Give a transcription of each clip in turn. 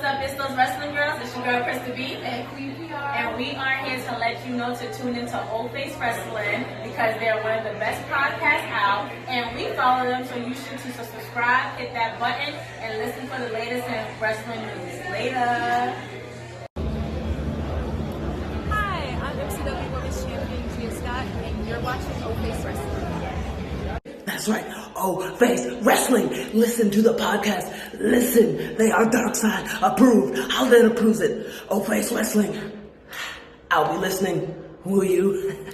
up? It's those wrestling girls. It's your girl, Krista B. And Queen PR. And we are here to let you know to tune into Old Face Wrestling because they're one of the best podcasts out. And we follow them, so you should subscribe, hit that button, and listen for the latest in wrestling news. Later. Hi, I'm MCW Women's Champion Gia Scott, and you're watching Old Face Wrestling. That's right. Oh, Face Wrestling. Listen to the podcast. Listen. They are Dark Side approved. Howden approves it. Oh, Face Wrestling. I'll be listening. Will you?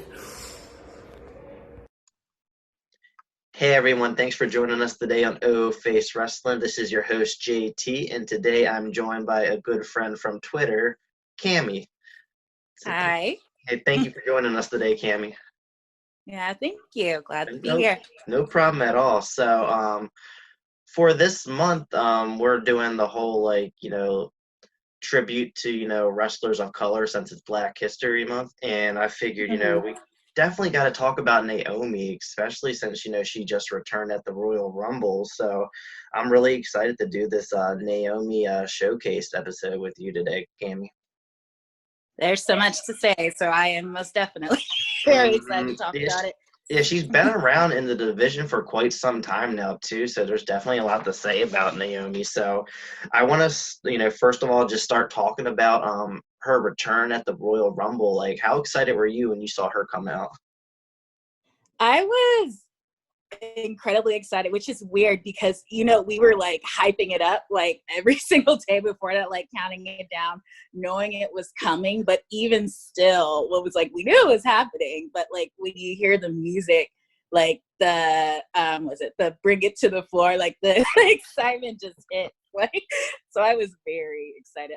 Hey everyone, thanks for joining us today on O Face Wrestling. This is your host JT, and today I'm joined by a good friend from Twitter, Kammie. Hi. Hey, thank you for joining us today, Kammie. Yeah, thank you. Glad to be here. No problem at all. So, for this month, we're doing the whole tribute to wrestlers of color since it's Black History Month, and I figured we definitely got to talk about Naomi, especially since she just returned at the Royal Rumble. So I'm really excited to do this Naomi showcase episode with you today, Kammie. There's so much to say, so I am most definitely very excited to talk about it. Yeah, she's been around in the division for quite some time now, too, so there's definitely a lot to say about Naomi. So I want to, first of all, just start talking about her return at the Royal Rumble. Like, how excited were you when you saw her come out? I was incredibly excited, which is weird because, we were, hyping it up, every single day before that, counting it down, knowing it was coming. But even still, we knew it was happening. But, when you hear the music, the bring it to the floor, the excitement just hit. So I was very excited.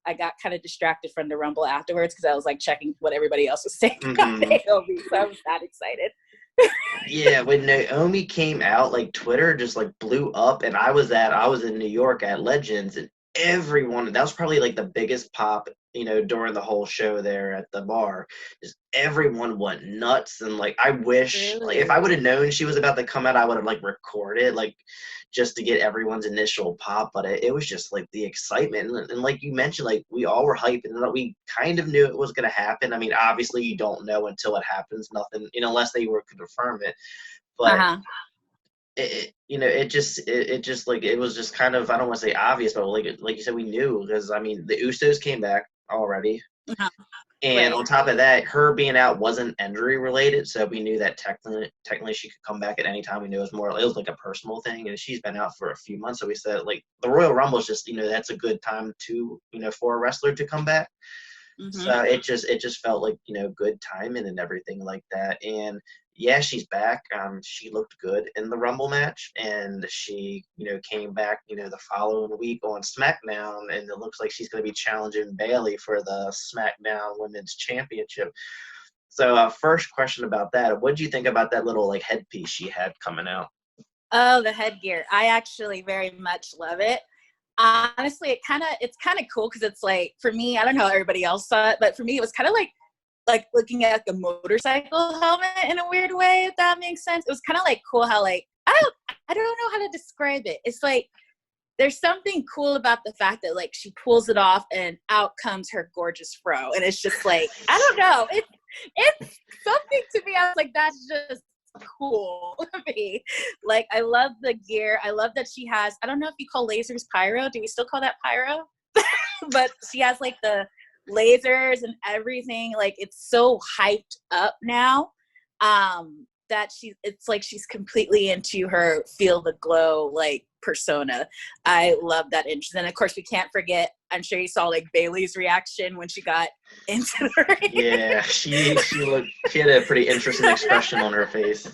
I got kind of distracted from the Rumble afterwards because I was, checking what everybody else was saying about Naomi. So I was that excited. Yeah, when Naomi came out, Twitter just blew up, and I was in New York at Legends, and everyone, that was probably the biggest pop during the whole show there at the bar. Just everyone went nuts, and I wish Really? If I would have known she was about to come out, I would have recorded just to get everyone's initial pop. But it was just the excitement, and like you mentioned, we all were hyped, and we kind of knew it was going to happen. I mean, obviously you don't know until it happens, nothing, unless they were to confirm it. But it was just kind of, I don't want to say obvious, but like you said, we knew because the Usos came back already. And on top of that, her being out wasn't injury related, so we knew that technically she could come back at any time. We knew it was a personal thing, and she's been out for a few months, so we said the Royal Rumble is just that's a good time to for a wrestler to come back. So it just felt good timing and everything like that. And yeah, she's back. She looked good in the Rumble match, and she came back the following week on SmackDown, and it looks like she's going to be challenging Bayley for the SmackDown Women's Championship. So first question about that, what did you think about that little headpiece she had coming out? Oh, the headgear. I actually very much love it. Honestly, it's kind of cool because it's for me, I don't know how everybody else saw it, but for me it was kind of like looking at the motorcycle helmet in a weird way, if that makes sense. It was kind of cool how I don't know how to describe it. It's there's something cool about the fact that she pulls it off and out comes her gorgeous fro, and it's just I don't know, it's something to me. I was that's just cool to me. I love the gear. I love that she has, I don't know if you call lasers pyro. Do we still call that pyro? But she has the lasers and everything. It's so hyped up now that she's completely into her feel the glow persona. I love that interest. And of course we can't forget, I'm sure you saw Bayley's reaction when she got into the ring. Yeah, she had a pretty interesting expression on her face.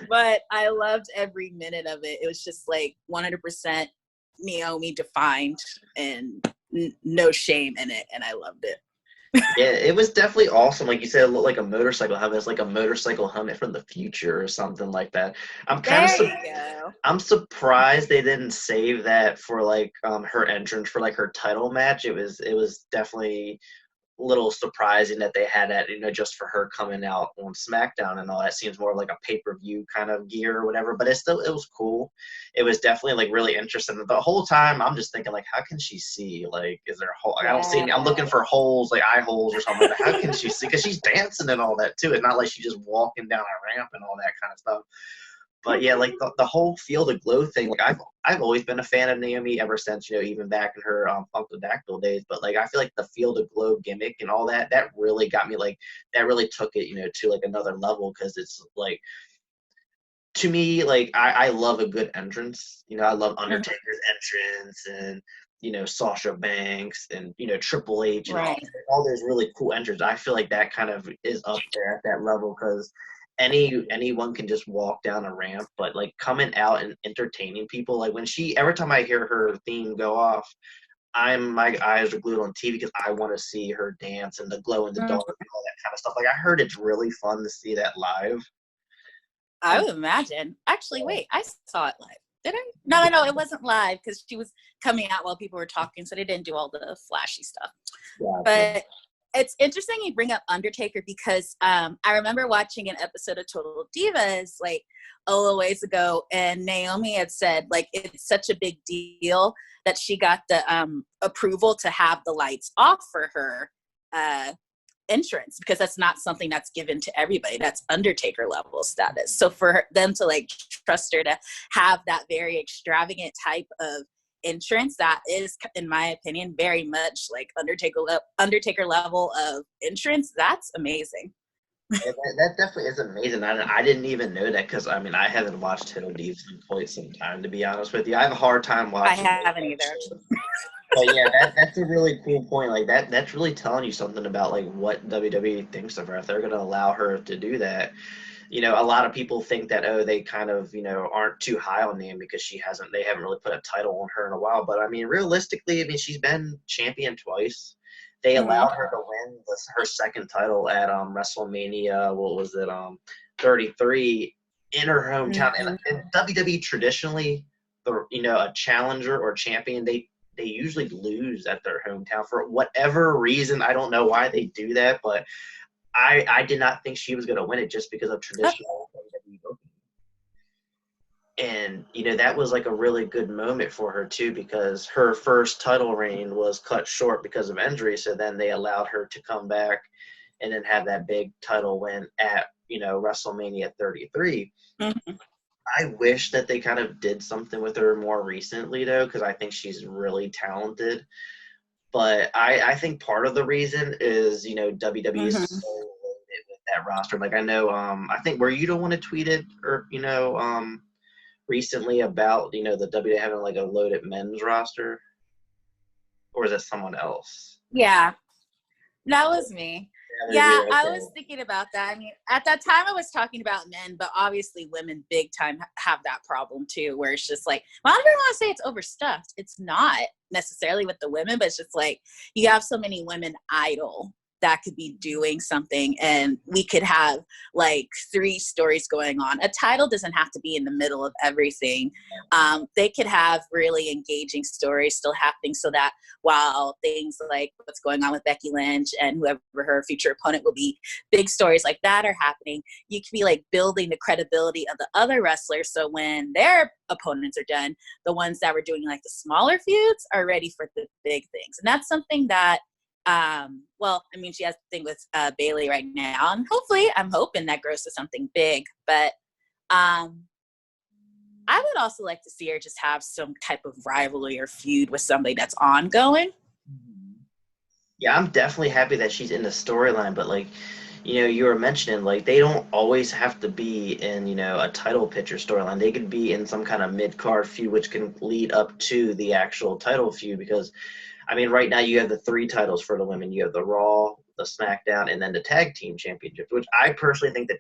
But I loved every minute of it. It was just 100% Naomi defined and no shame in it, and I loved it. Yeah, it was definitely awesome. Like you said, it looked like a motorcycle helmet. It's like a motorcycle helmet from the future or something like that. I'm surprised they didn't save that for her entrance for her title match. It was definitely little surprising that they had that, just for her coming out on SmackDown and all that. Seems more like a pay-per-view kind of gear or whatever, but it was cool. It was definitely like really interesting. The whole time I'm just thinking like, how can she see? Like, is there a hole? Like, I don't see any. I'm looking for holes, like eye holes or something. Like, how can she see? Because she's dancing and all that too. It's not like she's just walking down a ramp and all that kind of stuff. But yeah, like the whole Feel the Glow thing, like I've always been a fan of Naomi ever since, even back in her Funkadactyl days. But like I feel like the Feel the Glow gimmick and all that really got me, like that really took it, to like another level, because it's like, to me, like I love a good entrance. I love Undertaker's entrance and Sasha Banks and Triple H and all those really cool entrances. I feel like that kind of is up there at that level, because anyone can just walk down a ramp, but like coming out and entertaining people, like when every time I hear her theme go off, my eyes are glued on TV because I want to see her dance and the glow in the dark and all that kind of stuff. Like I heard it's really fun to see that live. I would imagine. Actually, wait, I saw it live. Did I? No, it wasn't live because she was coming out while people were talking, so they didn't do all the flashy stuff. Yeah, but it's interesting you bring up Undertaker, because I remember watching an episode of Total Divas like a little ways ago, and Naomi had said like it's such a big deal that she got the approval to have the lights off for her entrance, because that's not something that's given to everybody. That's Undertaker level status. So for them to like trust her to have that very extravagant type of entrance, that is, in my opinion, very much like Undertaker level of entrance. That's amazing. That definitely is amazing. I didn't even know that, because I haven't watched Total Divas in quite some time, to be honest with you. I have a hard time watching. I haven't either. But yeah, that's a really cool point. Like that's really telling you something about like what WWE thinks of her. If they're going to allow her to do that, a lot of people think that, they kind of, aren't too high on Naomi because they haven't really put a title on her in a while. But realistically, she's been champion twice. They allowed her to win her second title at WrestleMania. What was it? 33 in her hometown. And WWE traditionally, a challenger or champion, they usually lose at their hometown for whatever reason. I don't know why they do that, but I did not think she was going to win it just because of traditional WWE booking. And, that was like a really good moment for her too, because her first title reign was cut short because of injury. So then they allowed her to come back and then have that big title win at, WrestleMania 33. Mm-hmm. I wish that they kind of did something with her more recently, though, because I think she's really talented. But I think part of the reason is, WWE is so loaded with that roster. Like I know, I think, were you the one that tweeted or recently about the WWE having like a loaded men's roster, or is that someone else? Yeah, that was me. Yeah, I was thinking about that. At that time I was talking about men, but obviously women big time have that problem too, where it's just like, well, I don't want to say it's overstuffed. It's not necessarily with the women, but it's just like you have so many women idol that could be doing something, and we could have like 3 stories going on. A title doesn't have to be in the middle of everything. They could have really engaging stories still happening, so that while things like what's going on with Becky Lynch and whoever her future opponent will be, big stories like that are happening, you could be like building the credibility of the other wrestlers, so when their opponents are done, the ones that were doing like the smaller feuds are ready for the big things. And that's something that she has the thing with Bailey right now, and hopefully I'm hoping that grows to something big. But I would also like to see her just have some type of rivalry or feud with somebody that's ongoing. Yeah, I'm definitely happy that she's in the storyline, but like, you were mentioning, like, they don't always have to be in, a title picture storyline. They could be in some kind of mid-card feud, which can lead up to the actual title feud, because right now you have the 3 titles for the women. You have the Raw, the SmackDown, and then the Tag Team Championship, which I personally think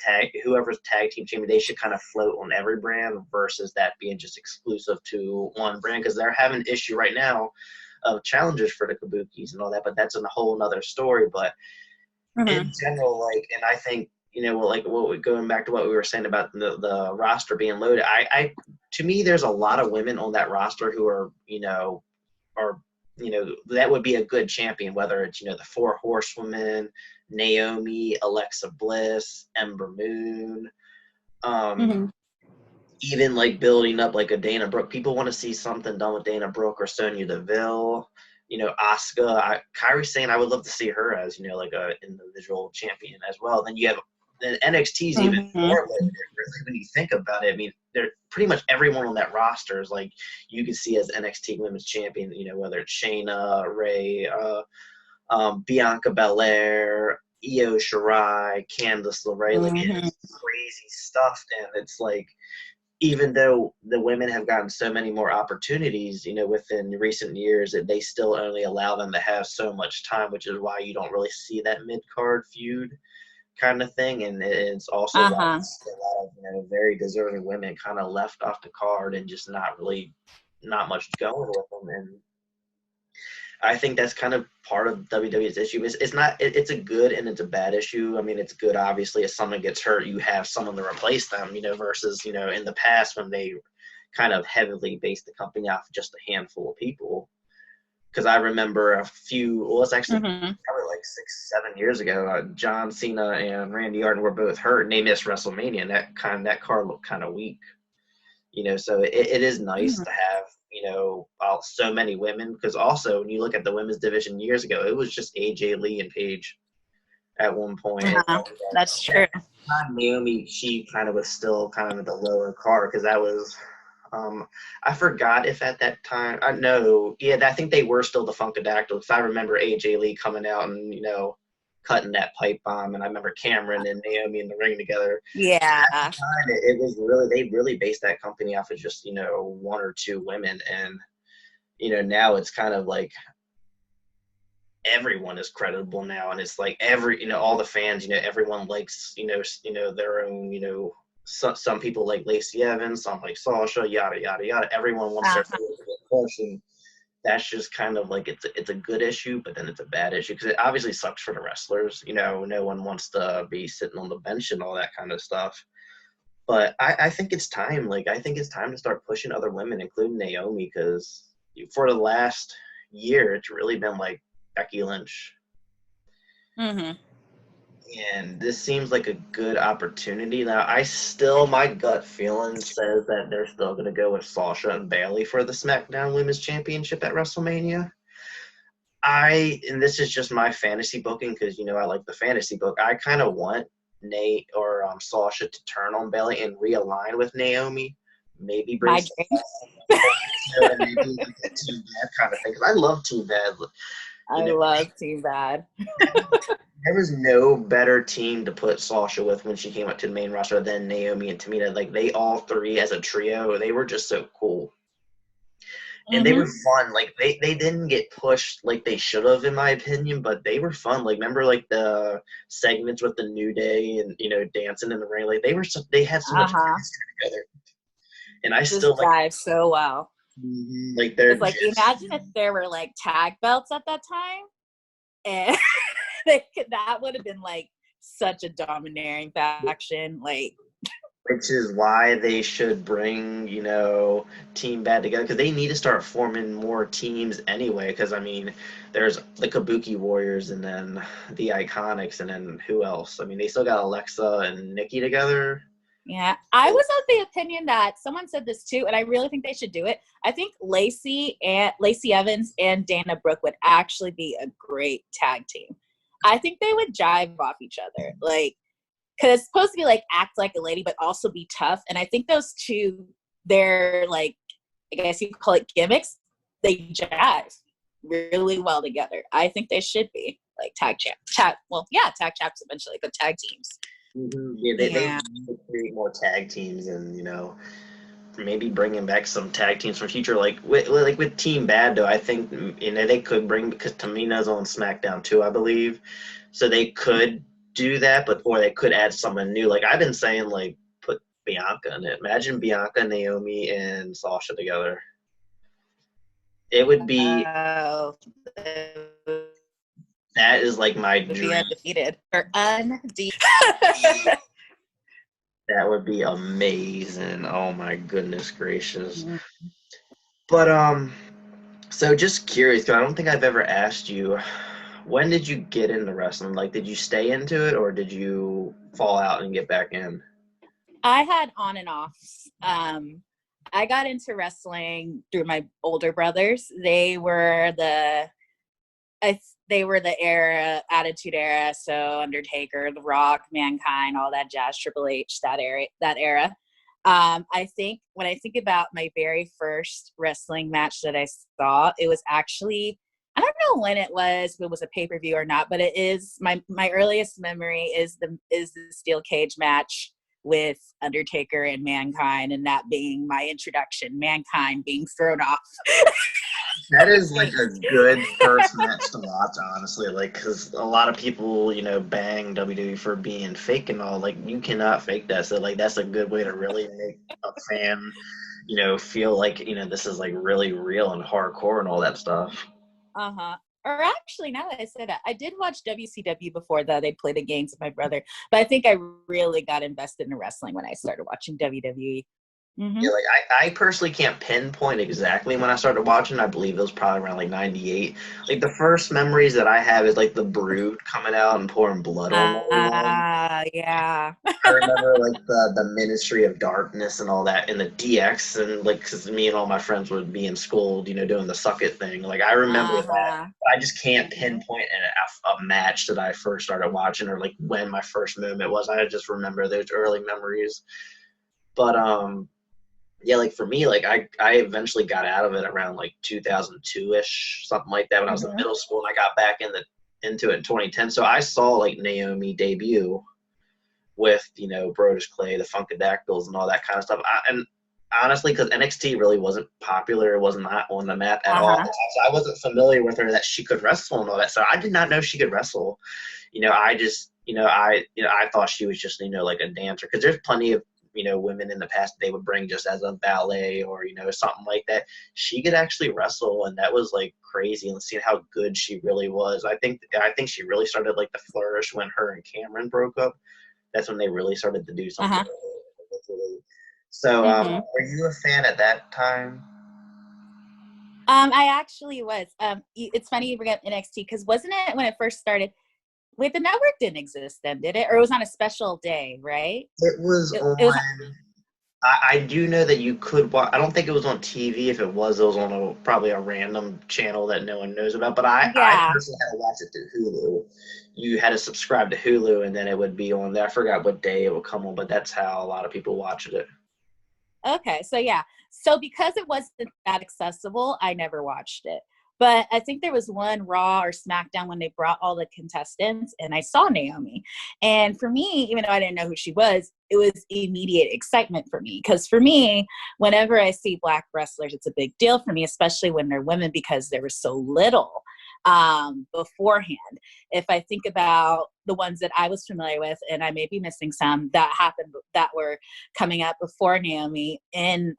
whoever's Tag Team Champion, they should kind of float on every brand versus that being just exclusive to one brand, because they're having an issue right now of challengers for the Kabukis and all that, but that's a whole nother story. But in general, like, and I think, going back to what we were saying about the roster being loaded, to me, there's a lot of women on that roster who are that would be a good champion, whether it's, the 4 horsewomen, Naomi, Alexa Bliss, Ember Moon, even like building up like a Dana Brooke. People want to see something done with Dana Brooke or Sonya Deville, Asuka. Kairi Sane, I would love to see her as, like a individual champion as well. Then you have the NXT's even more limited, really, when you think about it. I mean, they're pretty much everyone on that roster is like you can see as NXT Women's Champion, whether it's Shayna, Ray, Bianca Belair, Io Shirai, Candice LeRae. Like, it's crazy stuff. And it's like, even though the women have gotten so many more opportunities, within recent years, they still only allow them to have so much time, which is why you don't really see that mid-card feud kind of thing. And it's also why a lot of, very deserving women kind of left off the card and just not much going with them. And I think that's kind of part of WWE's issue. It's a good and it's a bad issue. I mean, it's good, obviously, if someone gets hurt, you have someone to replace them, versus, in the past when they kind of heavily based the company off just a handful of people. Because I remember it's actually probably like 6-7 years ago, John Cena and Randy Orton were both hurt and they missed WrestleMania, and that card looked kind of weak. So it is nice to have, so many women, because also when you look at the women's division years ago, it was just AJ Lee and Paige at one point. That's true. Naomi, she kind of was still kind of the lower card, because that was, I forgot if at that time, I think they were still the Funkadactyls, because I remember AJ Lee coming out and, cutting that pipe bomb, and I remember Cameron and Naomi in the ring together. Yeah. At the time, it was they really based that company off of just, 1 or 2 women. And, now it's kind of like everyone is credible now. And it's like all the fans, everyone likes, their own, some people like Lacey Evans, some like Sasha, yada, yada, yada. Everyone wants their favorite to get pushed. And that's just kind of like it's a good issue, but then it's a bad issue, because it obviously sucks for the wrestlers. No one wants to be sitting on the bench and all that kind of stuff. But I think it's time. Like, I think it's time to start pushing other women, including Naomi, because for the last year, it's really been like Becky Lynch. And this seems like a good opportunity. Now, my gut feeling says that they're still going to go with Sasha and Bayley for the SmackDown Women's Championship at WrestleMania. And this is just my fantasy booking, because, I like the fantasy book. I kind of want Nate or Sasha to turn on Bayley and realign with Naomi. Maybe bring and maybe like a Team Bad kind of thing. Because I love Team Bad. I love Team Bad. There was no better team to put Sasha with when she came up to the main roster than Naomi and Tamina. Like, they all three as a trio, they were just so cool. And they were fun. Like, they didn't get pushed like they should have, in my opinion, but they were fun. Like, remember, like, the segments with the New Day and, dancing in the ring? Like, they had so much together. And I still drive so well. Like, they're like, imagine if there were like tag belts at that time, and that would have been like such a domineering faction. Like, which is why they should bring, Team Bad together, because they need to start forming more teams anyway. Because, I mean, there's the Kabuki Warriors and then the Iconics, and then who else? I mean, they still got Alexa and Nikki together. Yeah, I was of the opinion that someone said this too, and I really think they should do it. I think Lacey Evans and Dana Brooke would actually be a great tag team. I think they would jive off each other, like, because it's supposed to be like act like a lady, but also be tough. And I think those two, they're like, I guess you could call it gimmicks. They jive really well together. I think they should be like tag champs eventually, but tag teams. Yeah, they create more tag teams, and maybe bringing back some tag teams from future, like with Team Bad. Though I think they could bring, because Tamina's on SmackDown too, I believe, so they could do that, or they could add someone new. Like, I've been saying, like, put Bianca in it. Imagine Bianca, Naomi, and Sasha together. It would be. That is like my dream. Undefeated. Or undefeated. That would be amazing. Oh my goodness gracious. But So just curious, 'cause I don't think I've ever asked you, when did you get into wrestling? Like, did you stay into it or did you fall out and get back in? I had on and offs. I got into wrestling through my older brothers. They were the era, Attitude Era, so Undertaker, The Rock, Mankind, all that jazz, Triple H, that era. I think when I think about my very first wrestling match that I saw, it was actually, I don't know when it was, if it was a pay-per-view or not, but it is my earliest memory is the steel cage match with Undertaker and Mankind, and that being my introduction, Mankind being thrown off. That is like a good first match to watch, honestly. Like, because a lot of people, bang WWE for being fake and all. Like, you cannot fake that. So, like, that's a good way to really make a fan, feel like, this is like really real and hardcore and all that stuff. Uh-huh. Or actually, now that I said that, I did watch WCW before that. They played the games with my brother. But I think I really got invested in wrestling when I started watching WWE. Mm-hmm. Yeah, like I personally can't pinpoint exactly when I started watching. I believe it was probably around like 98. Like the first memories that I have is like the Brood coming out and pouring blood on everyone. Yeah. I remember like the Ministry of Darkness and all that, and the DX, and like because me and all my friends would be in school, doing the suck it thing. Like I remember that. I just can't pinpoint a match that I first started watching or like when my first moment was. I just remember those early memories. But yeah, like for me, like I eventually got out of it around like 2002-ish, something like that, when I was in middle school, and I got back into it in 2010. So I saw like Naomi debut with Brodus Clay, the Funkadactyls, and all that kind of stuff. And honestly, because NXT really wasn't popular, it was not on the map at all. So I wasn't familiar with her that she could wrestle and all that. So I did not know she could wrestle. I just I thought she was just like a dancer, because there's plenty of women in the past they would bring just as a ballet or something like that. She could actually wrestle, and that was like crazy. And seeing how good she really was, I think she really started like to flourish when her and Cameron broke up. That's when they really started to do something. So, were you a fan at that time? I actually was. It's funny you bring up NXT, because wasn't it when it first started? Wait, the network didn't exist then, did it? Or it was on a special day, right? It was I do know that you could watch. I don't think it was on TV. If it was on probably a random channel that no one knows about. But I personally had to watch it through Hulu. You had to subscribe to Hulu, and then it would be on there. I forgot what day it would come on, but that's how a lot of people watched it. Okay, so yeah. So because it wasn't that accessible, I never watched it. But I think there was one Raw or SmackDown when they brought all the contestants, and I saw Naomi. And for me, even though I didn't know who she was, it was immediate excitement for me. Because for me, whenever I see Black wrestlers, it's a big deal for me, especially when they're women, because there was so little beforehand. If I think about the ones that I was familiar with, and I may be missing some that happened that were coming up before Naomi in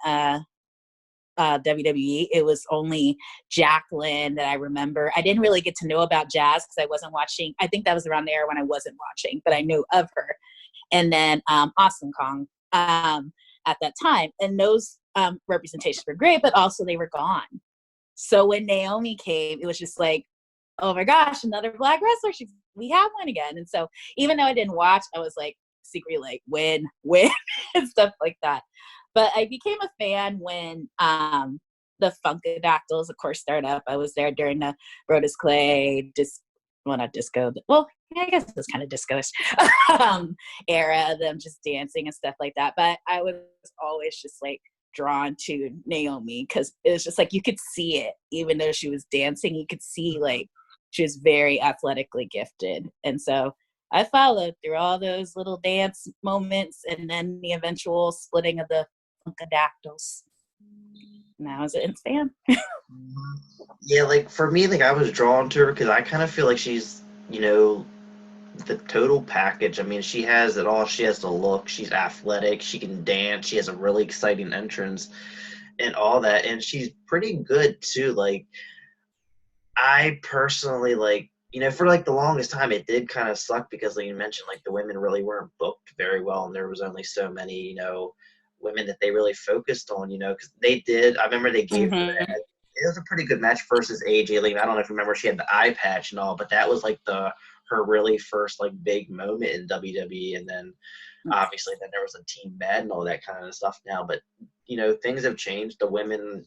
WWE, it was only Jacqueline that I remember. I didn't really get to know about Jazz because I wasn't watching. I think that was around the era when I wasn't watching, but I knew of her. And then Awesome Kong at that time. And those representations were great, but also they were gone. So when Naomi came, it was just like, oh my gosh, another Black wrestler. We have one again. And so even though I didn't watch, I was like secretly like, win, and stuff like that. But I became a fan when the Funkadactyls, of course, started up. I was there during the Brodus Clay, not disco. Well, yeah, I guess it was kind of disco-ish era, them just dancing and stuff like that. But I was always just like drawn to Naomi because it was just like you could see it. Even though she was dancing, you could see like she was very athletically gifted. And so I followed through all those little dance moments and then the eventual splitting of the Funkadactyls. And I was an fan. Yeah, like for me, like I was drawn to her because I kind of feel like she's, the total package. I mean, she has it all. She has the look. She's athletic. She can dance. She has a really exciting entrance and all that. And she's pretty good too. Like, I personally like, for like the longest time, it did kind of suck because, like you mentioned, like the women really weren't booked very well, and there was only so many, women that they really focused on, because they did. I remember they gave her it was a pretty good match versus AJ Lee. I don't know if you remember, she had the eye patch and all, but that was like her really first like big moment in WWE. And then obviously then there was a team bad and all that kind of stuff now. But things have changed. The women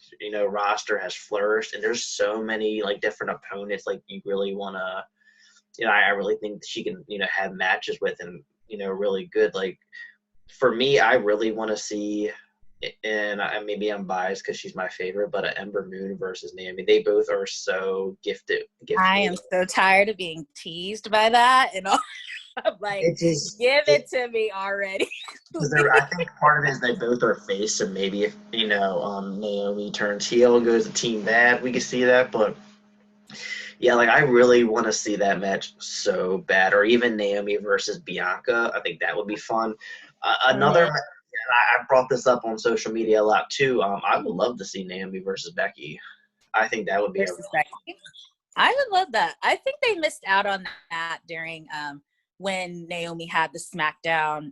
roster has flourished, and there's so many like different opponents like you really want to. I really think she can have matches with, and really good. Like for me, I really want to see. And maybe I'm biased because she's my favorite, but Ember Moon versus Naomi, they both are so gifted. I am so tired of being teased by that, and I'm like, give it to me already. I think part of it is they both are face, and maybe if Naomi turns heel and goes to Team Bad, we can see that. But yeah, like I really want to see that match so bad, or even Naomi versus Bianca. I think that would be fun. Another. And I brought this up on social media a lot too. I would love to see Naomi versus Becky. I think that would be Becky. I would love that. I think they missed out on that during when Naomi had the SmackDown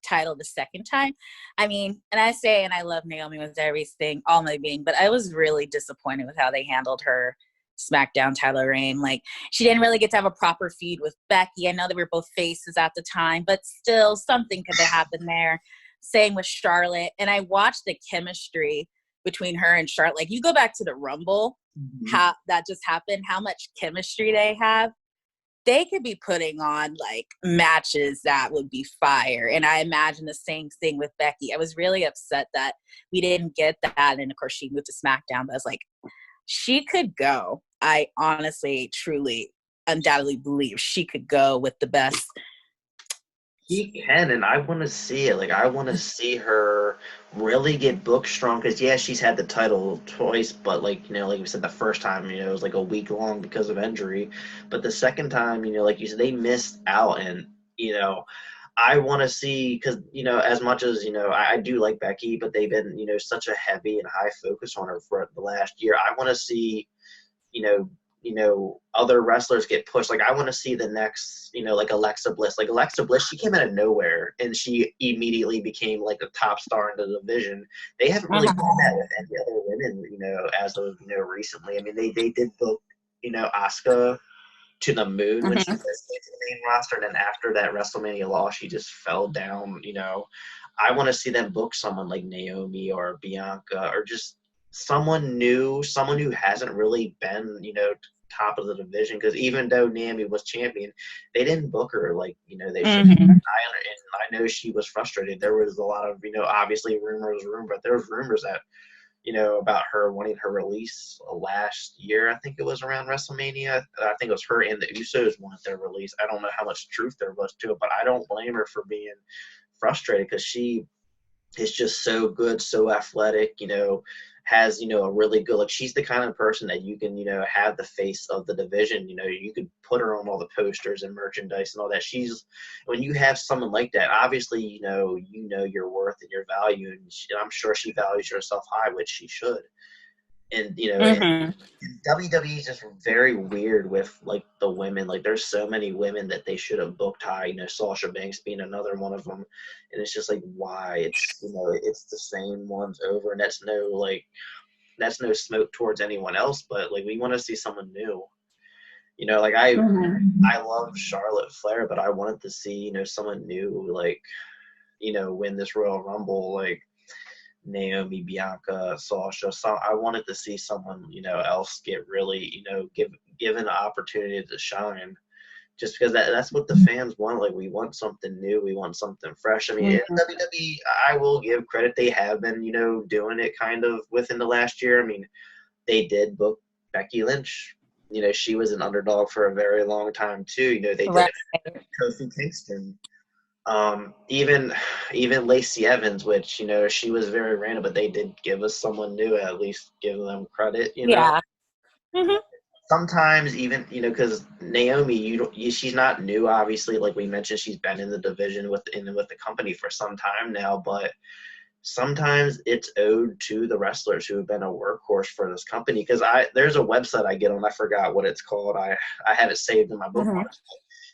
title the second time. I mean, and I love Naomi with everything, all my being, but I was really disappointed with how they handled her SmackDown title reign. Like, she didn't really get to have a proper feud with Becky. I know they were both faces at the time, but still something could have happened there. Same with Charlotte. And I watched the chemistry between her and Charlotte. Like, you go back to the Rumble, how that just happened, how much chemistry they have. They could be putting on, like, matches that would be fire. And I imagine the same thing with Becky. I was really upset that we didn't get that. And, of course, she moved to SmackDown. But I was like, she could go. I honestly, truly, undoubtedly believe she could go with the best. She can, and I want to see it. Like, I want to see her really get booked strong. Because, yeah, she's had the title twice, but, like, like you said, the first time, it was like a week long because of injury. But the second time, like you said, they missed out. And, I want to see, because, as much as, I do like Becky, but they've been, such a heavy and high focus on her for the last year. I want to see, other wrestlers get pushed. Like, I want to see the next, like Alexa Bliss. Like, Alexa Bliss, she came out of nowhere, and she immediately became, like, a top star in the division. They haven't really done that with any other women, as of, recently. I mean, they did book, Asuka to the moon when she was into the main roster, and then after that WrestleMania loss, she just fell down, I want to see them book someone like Naomi or Bianca, or just someone new, someone who hasn't really been, top of the division. Because even though Naomi was champion, they didn't book her like, they should. And I know she was frustrated. There was a lot of, obviously rumors, but there was rumors that, about her wanting her release last year. I think it was around WrestleMania. I think it was her and the Usos wanted their release. I don't know how much truth there was to it, but I don't blame her for being frustrated, because she is just so good, so athletic, has, a really good, like, she's the kind of person that you can, have the face of the division. You could put her on all the posters and merchandise and all that. When you have someone like that, obviously, you know your worth and your value, and I'm sure she values herself high, which she should. And, and WWE is just very weird with, like, the women. Like, there's so many women that they should have booked high, Sasha Banks being another one of them. And it's just like, why? It's, it's the same ones over, and that's no smoke towards anyone else, but, like, we want to see someone new. Like, I love Charlotte Flair, but I wanted to see, someone new, like, win this Royal Rumble, like Naomi, Bianca, Sasha. So I wanted to see someone, else get really, given an opportunity to shine, just because that's what the fans want. Like, we want something new, we want something fresh. I mean, in WWE, I will give credit, they have been, doing it kind of within the last year. I mean, they did book Becky Lynch. She was an underdog for a very long time too. They did Kofi Kingston. Even Lacey Evans, which, she was very random, but they did give us someone new, at least give them credit, Yeah. Sometimes even, because Naomi, she's not new, obviously. Like we mentioned, she's been in the division with the company for some time now, but sometimes it's owed to the wrestlers who have been a workhorse for this company. Because there's a website I get on, I forgot what it's called. I have it saved in my bookmarks.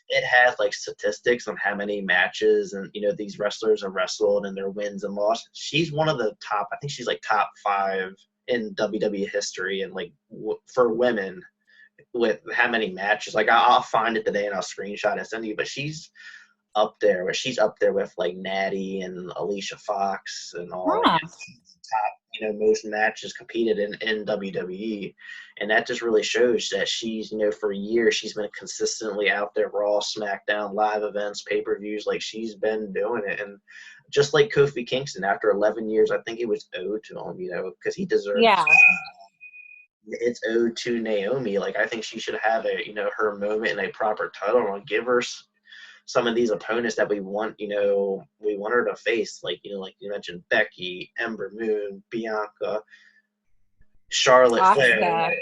It has, like, statistics on how many matches and, these wrestlers have wrestled and their wins and losses. She's one of the top, I think she's like top 5 in WWE history, and like for women with how many matches. Like I'll find it today and I'll screenshot it and send you. But she's up there. She's up there with like Natty and Alicia Fox and all. Huh. Like, top, most matches competed in WWE, and that just really shows that she's, for years she's been consistently out there, Raw, SmackDown, live events, pay-per-views. Like she's been doing it, and just like Kofi Kingston, after 11 years, I think it was owed to him, because he deserves. Yeah. It's owed to Naomi. Like I think she should have her moment in a proper title run. Give her some of these opponents that we want, we want her to face, like like you mentioned, Becky, Ember Moon, Bianca, Charlotte Flair.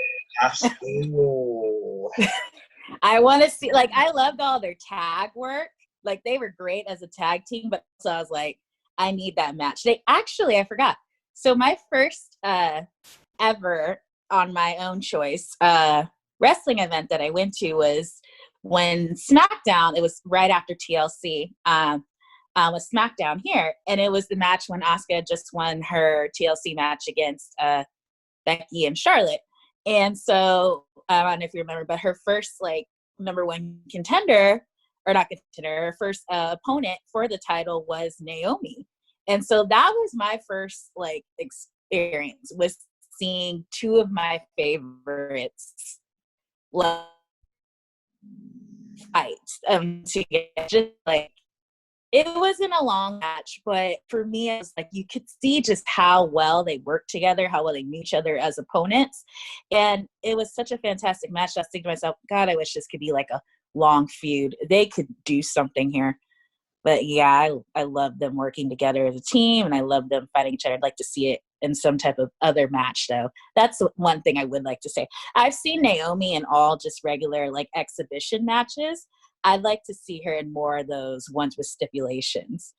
I want to see, like, I loved all their tag work. Like, they were great as a tag team, but so I was like, I need that match. I forgot. So my first ever on my own choice wrestling event that I went to was when SmackDown, it was right after TLC, was SmackDown here. And it was the match when Asuka just won her TLC match against Becky and Charlotte. And so, I don't know if you remember, but her first, like, number one contender, or not contender, her first opponent for the title was Naomi. And so that was my first, like, experience, was seeing two of my favorites fight together. Just like, it wasn't a long match, but for me, it was like you could see just how well they worked together, how well they knew each other as opponents, and it was such a fantastic match. I was thinking to myself, God, I wish this could be like a long feud. They could do something here. But yeah, I love them working together as a team, and I love them fighting each other. I'd like to see it in some type of other match, though. That's one thing I would like to say. I've seen Naomi in all just regular, like, exhibition matches. I'd like to see her in more of those ones with stipulations.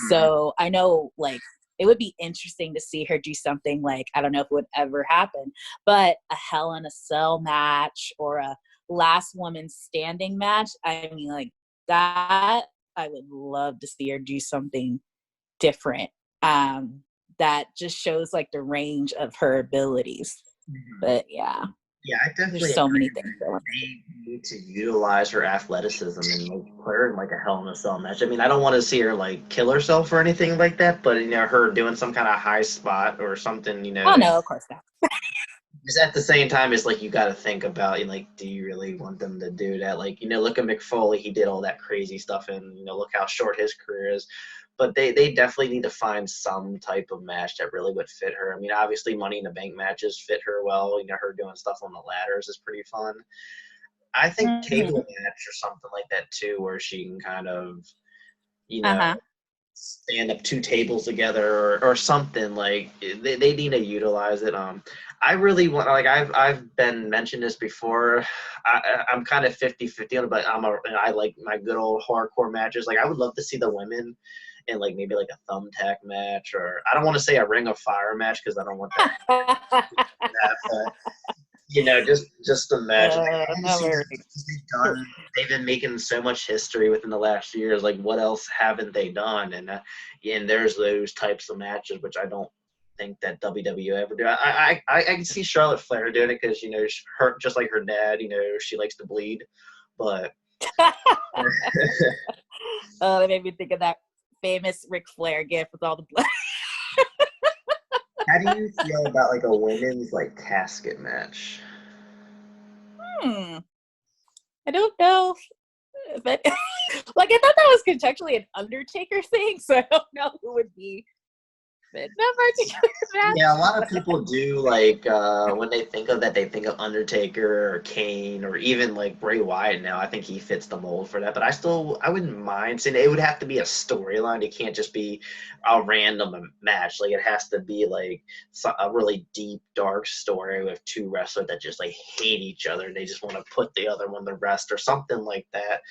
So I know, like, it would be interesting to see her do something like, I don't know if it would ever happen, but a Hell in a Cell match or a Last Woman Standing match. I mean, like, that, I would love to see her do something different that just shows, like, the range of her abilities. But yeah. Yeah, I definitely. There's so many things. They need to utilize her athleticism and like put her in like a Hell in a Cell match. I mean, I don't want to see her like kill herself or anything like that, but her doing some kind of high spot or something. Oh no, of course not. Just at the same time, it's like you got to think about, like, do you really want them to do that? Like, look at Mick Foley. He did all that crazy stuff, and look how short his career is. But they definitely need to find some type of match that really would fit her. I mean, obviously, Money in the Bank matches fit her well. Her doing stuff on the ladders is pretty fun. I think table match or something like that too, where she can kind of, stand up two tables together or something. Like they need to utilize it. I really want, like, I've been mentioned this before. I'm kind of 50-50 on it, but I like my good old hardcore matches. Like, I would love to see the women in, like, maybe like a thumbtack match, or I don't want to say a Ring of Fire match because I don't want that. But, just imagine. They've been making so much history within the last years. Like, what else haven't they done? And there's those types of matches, which I don't think that WWE ever do. I can see Charlotte Flair doing it because her, just like her dad, she likes to bleed. But oh, that made me think of that famous Ric Flair gif with all the blood. How do you feel about like a women's like casket match? I don't know, but like, I thought that was contextually an Undertaker thing, so I don't know who would be fit that particular match. Yeah, a lot of people do, like, when they think of that, they think of Undertaker or Kane or even like Bray Wyatt now. I think he fits the mold for that, but I wouldn't mind saying it would have to be a storyline. It can't just be a random match. Like, it has to be like a really deep, dark story with two wrestlers that just like hate each other and they just want to put the other one to rest or something like that.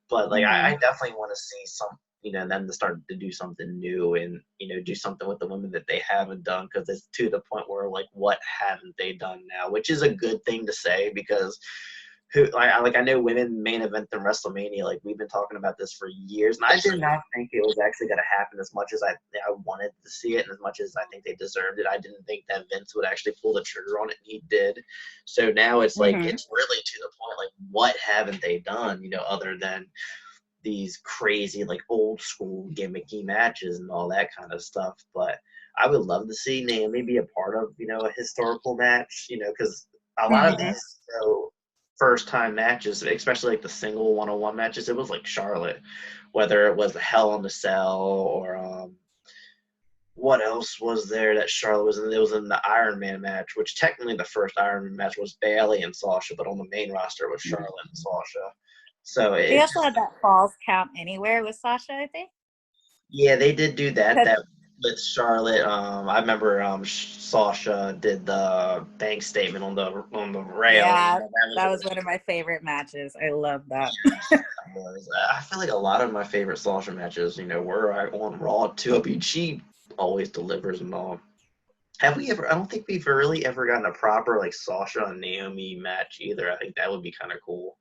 But like, I definitely want to see some, them to start to do something new and, do something with the women that they haven't done, because it's to the point where, like, what haven't they done now? Which is a good thing to say, because who I know women main event in WrestleMania. Like we've been talking about this for years, and I did not think it was actually going to happen as much as I wanted to see it, and as much as I think they deserved it. I didn't think that Vince would actually pull the trigger on it, and he did. So now it's like it's really to the point. Like, what haven't they done? Other than these crazy like old school gimmicky matches and all that kind of stuff. But I would love to see Naomi be a part of a historical match. Because a lot of these first time matches, especially like the single one-on-one matches, it was like Charlotte, whether it was the Hell in the Cell or what else was there that Charlotte was in? It was in the Iron Man match, which technically the first Iron Man match was Bayley and Sasha, but on the main roster was Charlotte and Sasha. So they also had that Falls Count Anywhere with Sasha, I think. Yeah, they did do that. That with Charlotte. I remember Sasha did the bank statement on the rail. Yeah, that was one of my favorite matches. I love that. I feel like a lot of my favorite Sasha matches, were on Raw too. I mean, she always delivers them all. Have we ever? I don't think we've really ever gotten a proper like Sasha and Naomi match either. I think that would be kind of cool.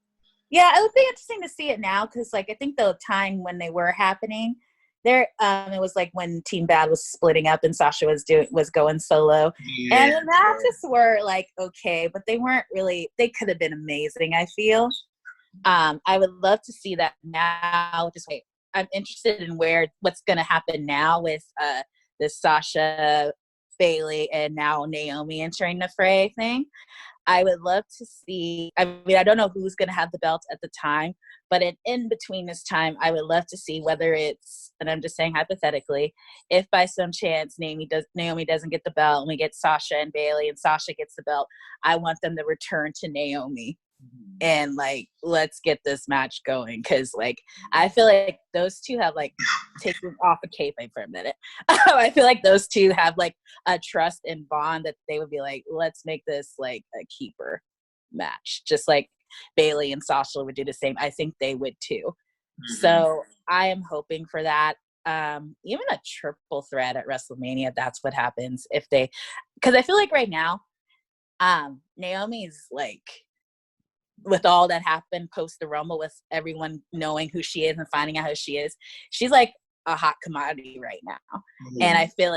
Yeah, it would be interesting to see it now because, like, I think the time when they were happening, it was like when Team Bad was splitting up and Sasha was going solo, and the matches were like okay, but they weren't really. They could have been amazing. I feel. I would love to see that now. Just wait. I'm interested in what's going to happen now with the Sasha, Bayley, and now Naomi entering the fray thing. I would love to see, I mean, I don't know who's going to have the belt at the time, but in between this time, I would love to see whether it's, and I'm just saying hypothetically, if by some chance Naomi doesn't get the belt and we get Sasha and Bayley and Sasha gets the belt, I want them to return to Naomi and like, let's get this match going. Cause like, I feel like those two have like taken off a kayfabe for a minute. I feel like those two have like a trust and bond that they would be like, let's make this like a keeper match. Just like Bayley and Sasha would do the same. I think they would too. Mm-hmm. So I am hoping for that. Even a triple threat at WrestleMania, that's what happens if because I feel like right now, Naomi's like, with all that happened post the Rumble, with everyone knowing who she is and finding out who she is, she's like a hot commodity right now. Mm-hmm. And I feel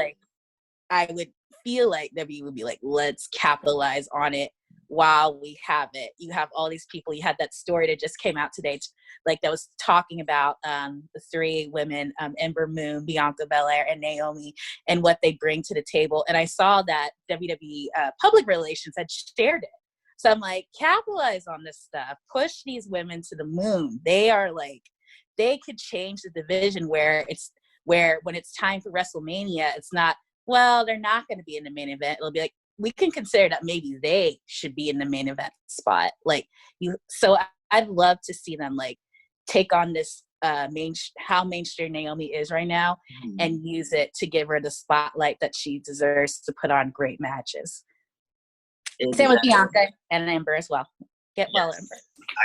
like W would be like, let's capitalize on it while we have it. You have all these people. You had that story that just came out today, like that was talking about the three women, Ember Moon, Bianca Belair, and Naomi, and what they bring to the table. And I saw that WWE public relations had shared it. So I'm like, capitalize on this stuff. Push these women to the moon. They are like, they could change the division where when it's time for WrestleMania, it's not, well, they're not going to be in the main event. It'll be like, we can consider that maybe they should be in the main event spot. Like so I'd love to see them like take on this how mainstream Naomi is right now and use it to give her the spotlight that she deserves to put on great matches. Exactly. Same with Bianca and Ember as well. Get well, Ember.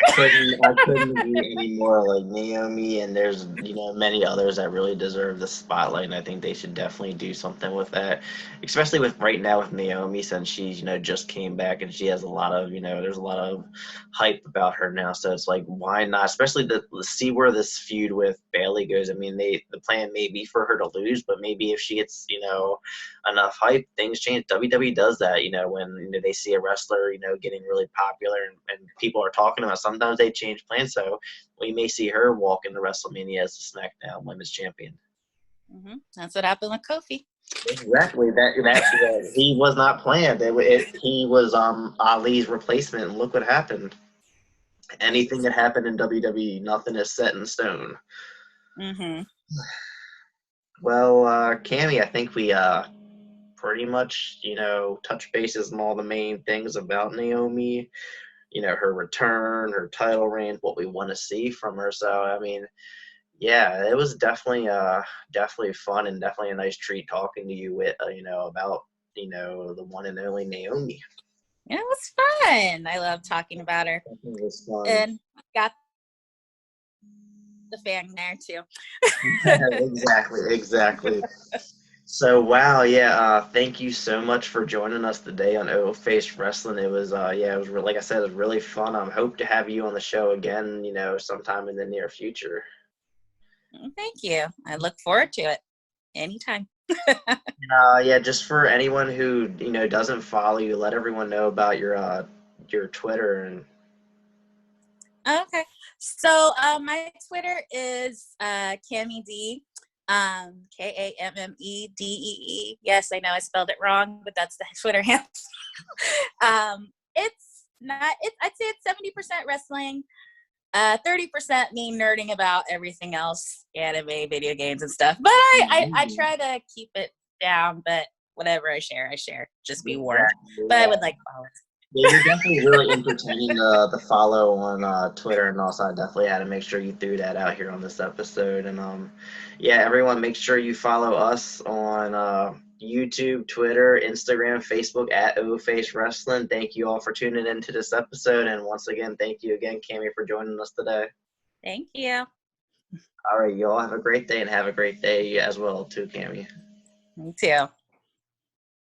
I couldn't agree any more. Like Naomi, and there's many others that really deserve the spotlight, and I think they should definitely do something with that, especially with right now with Naomi, since she's just came back and she has a lot of there's a lot of hype about her now. So it's like, why not? Especially to see where this feud with Bayley goes. I mean, the plan may be for her to lose, but maybe if she gets enough hype, things change. WWE does that. When they see a wrestler getting really popular and people are talking about. Sometimes they change plans, so we may see her walk into WrestleMania as the SmackDown Women's Champion. Mm-hmm. That's what happened with Kofi. Exactly. That he was not planned. He was Ali's replacement, and look what happened. Anything that happened in WWE, nothing is set in stone. Mm-hmm. Well, Kammie, I think we pretty much touch bases on all the main things about Naomi. Her return, her title reign, what we want to see from her. So, I mean, yeah, it was definitely fun and definitely a nice treat talking to you with, about, the one and only Naomi. Yeah, it was fun. I love talking about her. It was fun. And got the fan there too. Exactly. So wow, yeah. Thank you so much for joining us today on O Face Wrestling. It was yeah, it was like I said, it was really fun. I hope to have you on the show again, sometime in the near future. Thank you. I look forward to it anytime. Yeah, just for anyone who doesn't follow you, let everyone know about your Twitter and. Okay. So my Twitter is Kammie D. KAMMEDEE. Yes, I know I spelled it wrong, but that's the Twitter handle. It's not. I'd say it's 70% wrestling, 30% me nerding about everything else, anime, video games, and stuff. But I try to keep it down. But whatever I share. Just be warned. Exactly, But yeah. I would like follow. Yeah, you're definitely really entertaining the follow on Twitter, and also I definitely had to make sure you threw that out here on this episode. And yeah, everyone, make sure you follow us on YouTube, Twitter, Instagram, Facebook at OFace Wrestling. Thank you all for tuning into this episode, and once again, thank you again, Kammie, for joining us today. Thank you. All right, you all have a great day, and have a great day as well too, Kammie. Me too.